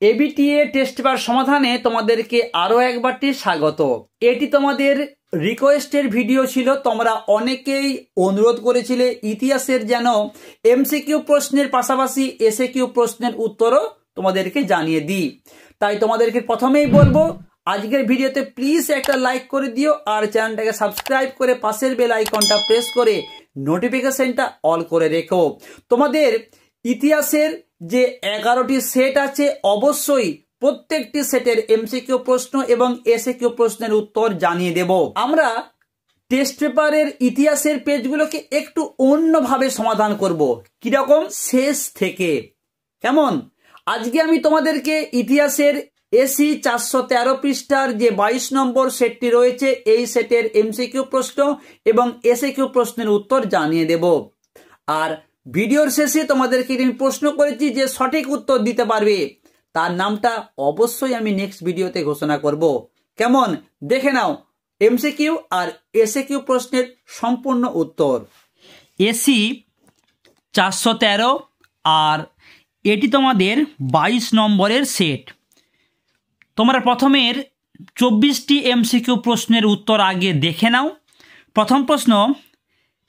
ABTA test paper সমাধানে তোমাদেরকে আরও একবারটি স্বাগত। এটি তোমাদের রিকোয়েস্টের ভিডিও ছিল। তোমরা অনেকেই অনুরোধ করেছিলে ইতিহাসের যেন এমসিকিউ প্রশ্নের পাশাপাশি এসএকিউ প্রশ্নের উত্তরও তোমাদেরকে জানিয়ে দিই। তাই তোমাদেরকে প্রথমেই বলবো, আজকের ভিডিওতে প্লিজ একটা লাইক করে দিও আর চ্যানেলটাকে সাবস্ক্রাইব করে পাশের বেল আইকনটা প্রেস করে নোটিফিকেশনটা অল করে রেখো। তোমাদের ইতিহাসের যে 11টি সেট আছে, অবশ্যই প্রত্যেকটি সেটের এমসিকিউ প্রশ্ন এবং এসএকিউ প্রশ্নের উত্তর জানিয়ে দেব। আমরা টেস্ট পেপারের ইতিহাসের পেজগুলোকে একটু অন্যভাবে সমাধান করব। কিরকম? শেষ থেকে। কেমন? আজকে আমি তোমাদেরকে ইতিহাসের এসি 413 পৃষ্ঠার যে 22 নম্বর সেটটি রয়েছে, এই সেটের এমসিকিউ প্রশ্ন এবং এসএকিউ প্রশ্নের উত্তর জানিয়ে দেব। আর ভিডিওর শেষে তোমাদেরকে আমি প্রশ্ন করেছি যে সঠিক উত্তর দিতে পারবে তার নামটা অবশ্যই আমি নেক্সট ভিডিওতে ঘোষণা করব। কেমন? দেখে নাও এমসিকিউ আর এসএকিউ প্রশ্নের সম্পূর্ণ উত্তর। এসি 413 আর এটি তোমাদের 22 নম্বরের সেট। তোমরা প্রথমের 24টি এমসিকিউ প্রশ্নের উত্তর আগে দেখে নাও। প্রথম প্রশ্ন,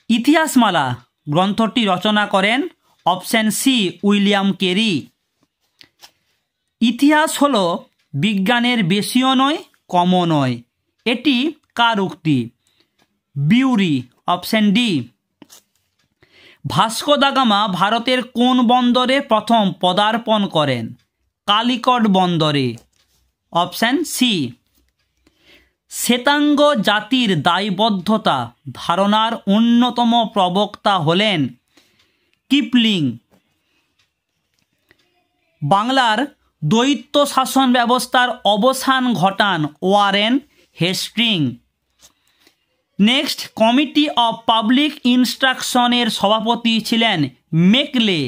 ইতিহাসমালা গ্রন্থটি রচনা করেন অপশন সি উইলিয়াম ক্যারি। ইতিহাস হলো বিজ্ঞানের বেশিও নয় কমও নয়, এটি কার উক্তি? বিউরি, অপশন ডি। ভাস্কো দা গামা ভারতের কোন বন্দরে প্রথম পদার্পণ করেন? কালিকট বন্দরে, অপশন সি। শ্বেতাঙ্গ জাতির দায়বদ্ধতা ধারণার অন্যতম প্রবক্তা হলেন কিপলিং। বাংলার দ্বৈত শাসন ব্যবস্থার অবসান ঘটান Warren Hasting. Next, committee of public ইনস্ট্রাকশনের সভাপতি ছিলেন মেকলে,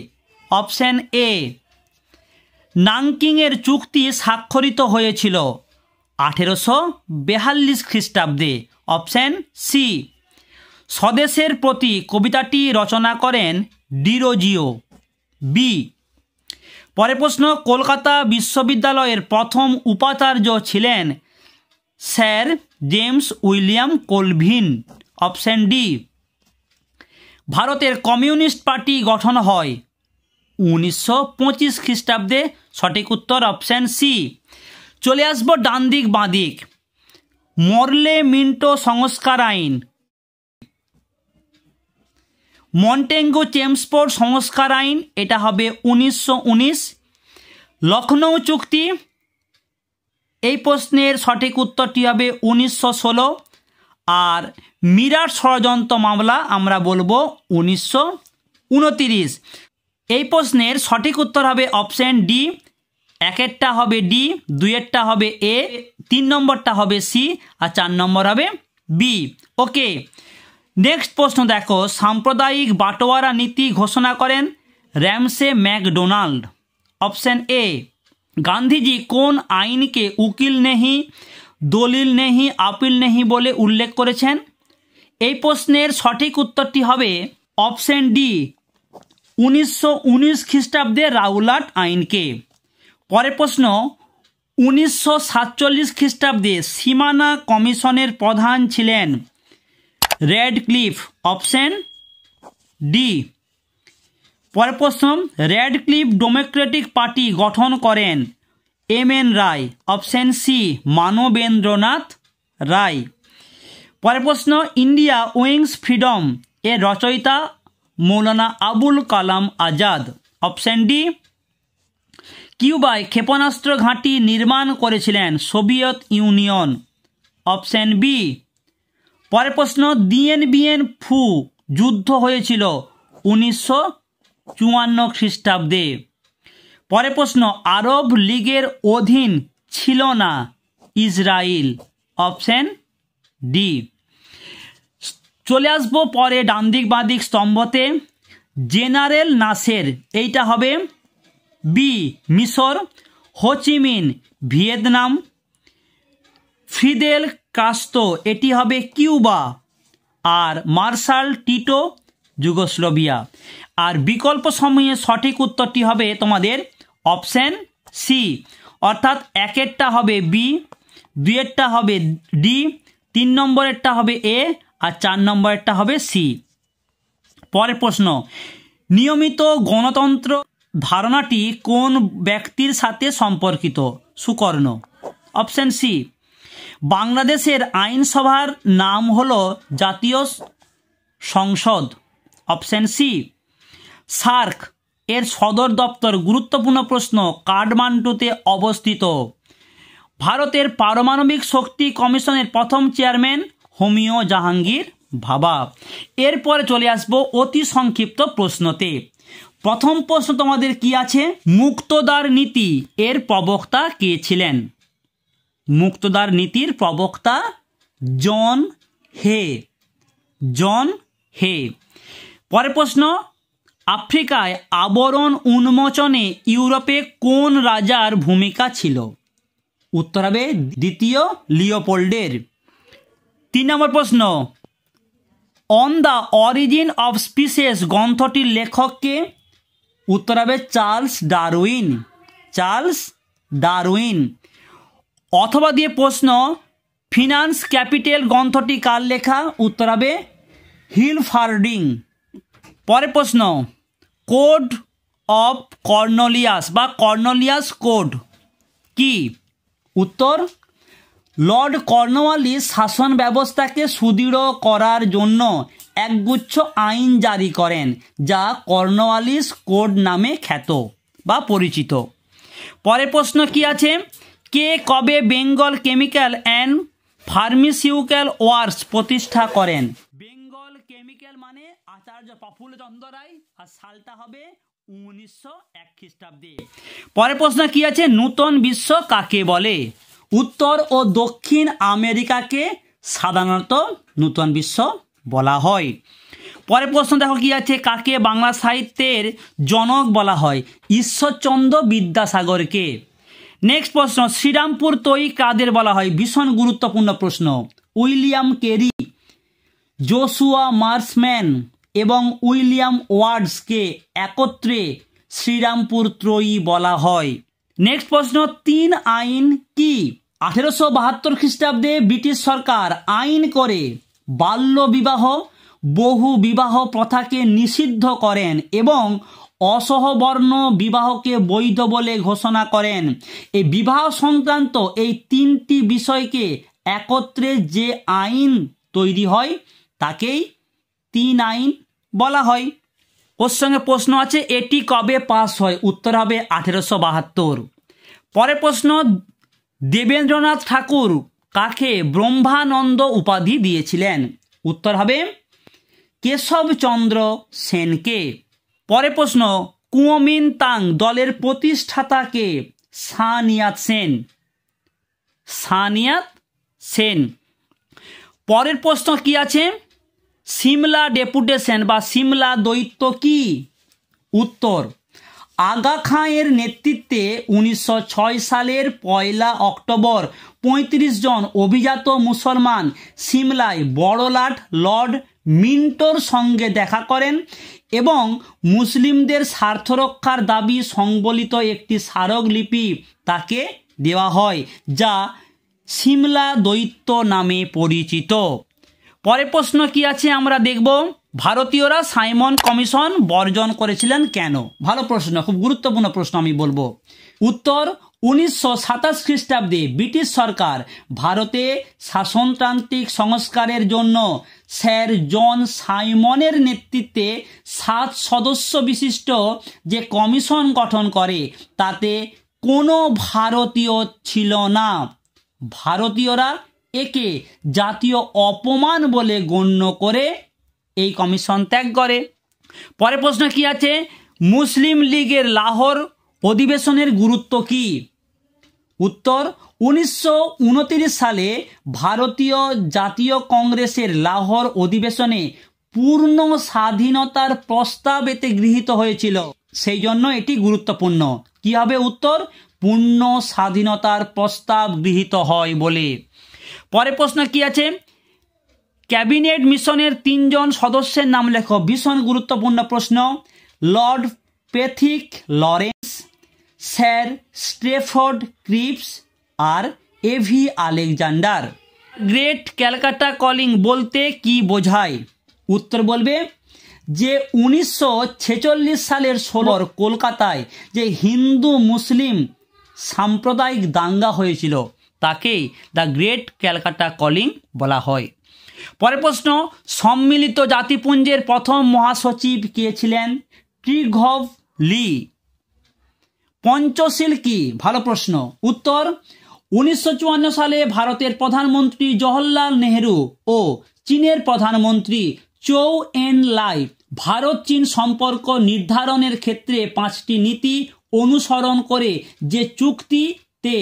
অপশন এ। নানকিংয়ের চুক্তি স্বাক্ষরিত হয়েছিল 1842 খ্রিস্টাব্দে, অপশন সি। স্বদেশের প্রতি কবিতাটি রচনা করেন ডিরোজিও, বি। পরের প্রশ্ন, কলকাতা বিশ্ববিদ্যালয়ের প্রথম উপাচার্য ছিলেন sir James William Colvin, option D. ভারতের কমিউনিস্ট পার্টি গঠন হয় 1925 খ্রিস্টাব্দে, সঠিক উত্তর অপশন সি। চলে আসবো ডান দিক বাঁ দিক। মরলে মিন্টো সংস্কার আইন, মন্টেগু চেমসফোর্ড সংস্কার আইন, এটা হবে 1919। লখনৌ চুক্তি, এই প্রশ্নের সঠিক উত্তরটি হবে 1916। আর মিরাট ষড়যন্ত্র মামলা আমরা বলবো 1929। এই প্রশ্নের সঠিক উত্তর হবে অপশন ডি। একেরটা হবে ডি, দুইয়েরটা হবে এ, 3 নম্বরটা হবে সি আর 4 নম্বর হবে বি। ওকে, নেক্সট প্রশ্ন দেখো, সাম্প্রদায়িক বাটোয়ারা নীতি ঘোষণা করেন Ramsay McDonald, option A. Gandhiji কোন আইনকে উকিল নেহি, দলিল নেহি, আপিল নেহি বলে উল্লেখ করেছেন? এই প্রশ্নের সঠিক উত্তরটি হবে অপশন ডি, 1919 খ্রিস্টাব্দে রাউলাট আইনকে। পরের প্রশ্ন, 1947 খ্রিস্টাব্দে সীমানা কমিশনের প্রধান ছিলেন র্যাডক্লিফ, অপশন ডি। পরের প্রশ্ন, র্যাডক্লিফ ডেমোক্রেটিক পার্টি গঠন করেন এম.এন. রায়, অপশন সি মানবেন্দ্রনাথ রায়। পরের প্রশ্ন, ইন্ডিয়া উইংস ফ্রিডম এর রচয়িতা মৌলানা আবুল কালাম আজাদ, অপশন ডি। কিউবায় ক্ষেপণাস্ত্র ঘাঁটি নির্মাণ করেছিলেন সোভিয়েত ইউনিয়ন, অপশন বি। পরের প্রশ্ন, দিয়েন বিয়েন ফু যুদ্ধ হয়েছিল 1954 খ্রিস্টাব্দে। পরের প্রশ্ন, আরব লীগের অধীন ছিল না ইসরায়েল, অপশন ডি। চলে আসবো পরে ডান দিক বাঁ দিক স্তম্ভতে। জেনারেল নাসের, এইটা হবে বি মিশর। Ho Chi Minh Vietnam. ফিদেল কাস্ত্রো, এটি হবে কিউবা। আর মার্শাল টিটো যুগোস্লোভিয়া। আর বিকল্প সময়ে সঠিক উত্তরটি হবে তোমাদের অপশন সি, অর্থাৎ একেরটা হবে বি, দুইয়েরটা হবে ডি, 3 নম্বরেরটা হবে এ, আর 4 নম্বরেরটা হবে সি। পরের প্রশ্ন, নিয়মিত গণতন্ত্র ধারণাটি কোন ব্যক্তির সাথে সম্পর্কিত? সুকর্ণ। অপশন সি, বাংলাদেশের আইনসভার নাম হলো জাতীয় সংসদ। অপশন সি, সার্ক এর সদর দপ্তর, গুরুত্বপূর্ণ প্রশ্ন, কাঠমান্ডুতে অবস্থিত। ভারতের পারমাণবিক শক্তি কমিশনের প্রথম চেয়ারম্যান হোমিও জাহাঙ্গীর ভাবা। এরপরে চলে আসবো অতি সংক্ষিপ্ত প্রশ্নতে। প্রথম প্রশ্ন তোমাদের কি আছে? মুক্তদার নীতি এর প্রবক্তা কে ছিলেন? মুক্তদার নীতির প্রবক্তা জন হে। জন হে। পরের প্রশ্ন, আফ্রিকায় আবরণ উন্মোচনে ইউরোপে কোন রাজার ভূমিকা ছিল? উত্তর হবে দ্বিতীয় লিওপোল্ডের। 3 নম্বর প্রশ্ন, on the origin of species গ্রন্থটির লেখক কে? উত্তর হবে চার্লস ডারউইন। Charles Darwin. অথবা দিয়ে প্রশ্ন, ফিনান্স ক্যাপিটাল গ্রন্থটি কার লেখা? উত্তর হবে হিলফার্ডিং। পরের প্রশ্ন, কোড অফ কর্নেলিয়াস বা কর্নেলিয়াস কোড কি? উত্তর, লর্ড কর্নওয়ালিস শাসন ব্যবস্থাকে সুদৃঢ় করার জন্য একগুচ্ছ আইন জারি করেন, যা কর্নওয়ালিস কোড নামে খ্যাত বা পরিচিত। পরের প্রশ্ন কি আছে? কে কবে Bengal chemical and pharmaceutical works প্রতিষ্ঠা করেন? বেঙ্গল কেমিক্যাল মানে আচার্য প্রফুল্লচন্দ্র রায়, আর সালটা হবে 1901 খ্রিস্টাব্দে। পরের প্রশ্ন কি আছে? নূতন বিশ্ব কাকে বলে? উত্তর ও দক্ষিণ আমেরিকাকে সাধারণত নূতন বিশ্ব বলা হয়। পরের প্রশ্ন দেখো কি আছে? কাকে বাংলা সাহিত্যের জনক বলা হয়? ঈশ্বরচন্দ্র বিদ্যাসাগরকে। নেক্সট প্রশ্ন, শ্রীরামপুর ত্রয়ী কাদের বলা হয়? ভীষণ গুরুত্বপূর্ণ প্রশ্ন। উইলিয়াম কেরি, জোশুয়া মার্শম্যান এবং উইলিয়াম ওয়ার্ডসকে একত্রে শ্রীরামপুর ত্রয়ী বলা হয়। নেক্সট প্রশ্ন, 3 আইন কি? 1872 খ্রিস্টাব্দে ব্রিটিশ সরকার আইন করে বাল্য বিবাহ, বহু বিবাহ প্রথাকে নিষিদ্ধ করেন এবং অসহবর্ণ বিবাহকে বৈধ বলে ঘোষণা করেন। এই বিবাহ সংক্রান্ত এই 3টি বিষয়কে একত্রে যে আইন তৈরি হয় তাকেই 3 আইন বলা হয়। ওর সঙ্গে প্রশ্ন আছে, এটি কবে পাস হয়? উত্তর হবে 1872। পরের প্রশ্ন, দেবেন্দ্রনাথ ঠাকুর কাকে ব্রহ্মানন্দ উপাধি দিয়েছিলেন? উত্তর হবে কেশবচন্দ্র সেনকে। পরের প্রশ্ন, কুওমিন্টাং দলের প্রতিষ্ঠাতা কে? সানিয়াত সেন। সানিয়াত সেন। পরের প্রশ্ন কি আছে? সিমলা ডেপুটেশন বা সিমলা দ্বৈত কি? উত্তর, আগা খাঁ এর নেতৃত্বে 1906 সালের 1 অক্টোবর 35 জন অভিজাত মুসলমান সিমলায় বড়লাট লর্ড মিন্টোর সঙ্গে দেখা করেন এবং মুসলিমদের স্বার্থরক্ষার দাবি সংবলিত একটি স্মারকলিপি তাকে দেওয়া হয়, যা সিমলা দ্বৈত নামে পরিচিত। পরের প্রশ্ন কি আছে আমরা দেখব, ভারতীয়রা সাইমন কমিশন বর্জন করেছিলেন কেন? ভালো প্রশ্ন, খুব গুরুত্বপূর্ণ প্রশ্ন আমি বলবো। উত্তর, 1927 খ্রিস্টাব্দে ব্রিটিশ সরকার ভারতে শাসনতান্ত্রিক সংস্কারের জন্য স্যার জন সাইমনের নেতৃত্বে 7 সদস্য বিশিষ্ট যে কমিশন গঠন করে তাতে কোনো ভারতীয় ছিল না। ভারতীয়রা একে জাতীয় অপমান বলে গণ্য করে এই কমিশন ত্যাগ করে। পরের প্রশ্ন কি আছে? মুসলিম লীগের লাহোর অধিবেশনের গুরুত্ব কি? উত্তর, 1929 সালে ভারতীয় জাতীয় কংগ্রেসের লাহোর অধিবেশনে পূর্ণ স্বাধীনতার প্রস্তাব এতে গৃহীত হয়েছিল, সেই জন্য এটি গুরুত্বপূর্ণ। কি হবে উত্তর? পূর্ণ স্বাধীনতার প্রস্তাব গৃহীত হয় বলে। পরের প্রশ্ন কি আছে? ক্যাবিনেট মিশনের 3 জন সদস্যের নাম লেখো। ভীষণ গুরুত্বপূর্ণ প্রশ্ন। Lord Pethick Lawrence, sir Stafford Cripps আর AV Alexander. Great Calcutta killing বলতে কি বোঝায়? উত্তর বলবে যে 1946 সালের 16 কলকাতায় যে হিন্দু মুসলিম সাম্প্রদায়িক দাঙ্গা হয়েছিল তাকেই দ্য গ্রেট ক্যালকাটা কলিং বলা হয়। পরের প্রশ্ন, সম্মিলিত জাতিপুঞ্জের প্রথম মহাসচিব কে ছিলেন? ট্রিগভ লি। পঞ্চশীল কি? ভালো প্রশ্ন। উত্তর 1954 সালে ভারতের প্রধানমন্ত্রী জওহরলাল নেহেরু ও চীনের প্রধানমন্ত্রী চৌ এন লাই ভারত চীন সম্পর্ক নির্ধারণের ক্ষেত্রে 5টি নীতি অনুসরণ করে যে চুক্তিতে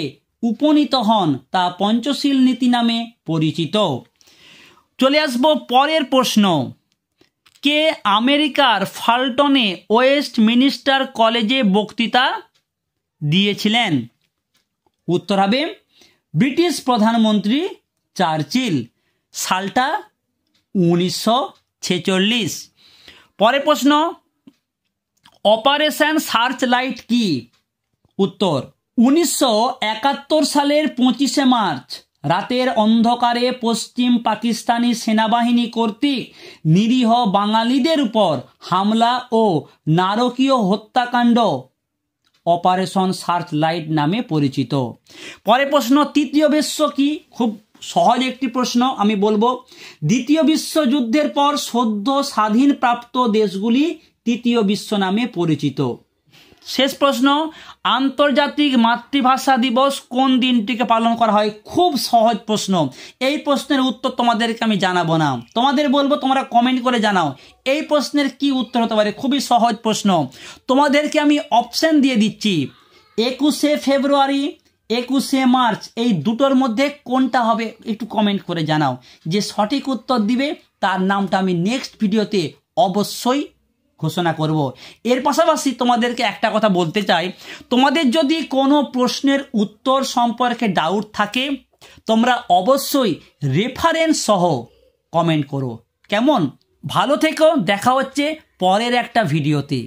উপনীত হন তা পঞ্চশীল নীতি নামে পরিচিত। চলে আসবো পরের প্রশ্ন, কে আমেরিকার ফাল্টনে ওয়েস্ট মিনিস্টার কলেজে বক্তৃতা দিয়েছিলেন? উত্তর হবে ব্রিটিশ প্রধানমন্ত্রী চার্চিল। সালটা 1946। পরের প্রশ্ন, অপারেশন সার্চ লাইট কি? উত্তর 1971 সালের 25শে মার্চ রাতের অন্ধকারে পশ্চিম পাকিস্তানি সেনাবাহিনী কর্তৃক নিরীহ বাঙালিদের উপর হামলা ও নারকীয় হত্যাকাণ্ড অপারেশন সার্চ লাইট নামে পরিচিত। পরের প্রশ্ন, তৃতীয় বিশ্ব কি? খুব সহজ একটি প্রশ্ন, আমি বলবো দ্বিতীয় বিশ্বযুদ্ধের পর সদ্য স্বাধীনপ্রাপ্ত দেশগুলি তৃতীয় বিশ্ব নামে পরিচিত। শেষ প্রশ্ন, আন্তর্জাতিক মাতৃভাষা দিবস কোন দিনটিকে পালন করা হয়? খুব সহজ প্রশ্ন, এই প্রশ্নের উত্তর তোমাদেরকে আমি জানাবো না, তোমাদের বলবো তোমরা কমেন্ট করে জানাও এই প্রশ্নের কি উত্তর হতে পারে। খুবই সহজ প্রশ্ন, তোমাদেরকে আমি অপশন দিয়ে দিচ্ছি 21শে ফেব্রুয়ারি, 21শে মার্চ, এই দুটোর মধ্যে কোনটা হবে একটু কমেন্ট করে জানাও। যে সঠিক উত্তর দিবে তার নামটা আমি নেক্সট ভিডিওতে অবশ্যই ঘোষণা করব। এর পাশাপাশি তোমাদেরকে একটা কথা বলতে চাই, তোমাদের যদি কোনো প্রশ্নের উত্তর সম্পর্কে ডাউট থাকে তোমরা অবশ্যই রেফারেন্স সহ কমেন্ট করো। কেমন? ভালো থেকো, দেখা হচ্ছে পরের একটা ভিডিওতে।